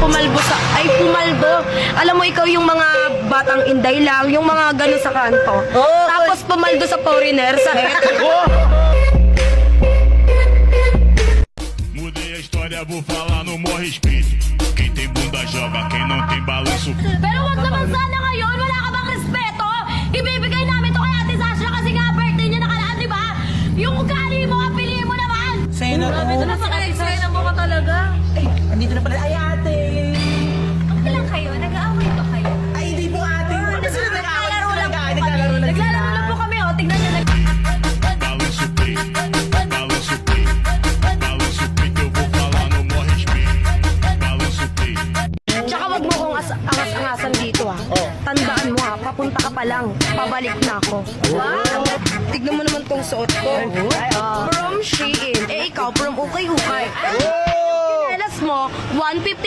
pumalbo sa... Ay, pumalbo. Alam mo, ikaw yung mga batang inday lang, yung mga gano'n sa kanto. Tapos pumaldo sa foreigner, sa head. Mudei a história, vou falar no morre espírito. Quem tem bunda joga, quem não tem balanço. Pero wag naman sana ngayon, wala ka bang respeto? Ibibigay namin to kay Ate Sasha kasi nga birthday niya nakaraan, di ba? Yung ugali mo, piliin mo naman! Senator. Ito na sa kaya mo ka talaga. Ay, andito na pala. Ay, ate. Okay lang kayo, nag-aaway ba kayo? Ay, hindi po ate. Ano sila Naglalaro lang po kami. Naglalaro lang sila. Naglalaro lang po kami, oh. Tignan niyo. Balanço o peito, balanço o peito, balanço o peito, eu vou falar no morre espírito. Balanço o peito. Tsaka wag mo kong angas-angasan dito, ha. Tandaan mo, ha. Papunta ka pa lang. Pabalik na ako. Wow! Tignan mo naman tong suot ko. From Shein. Eh, ikaw, from Ukay-Ukay. Kinelas mo, 150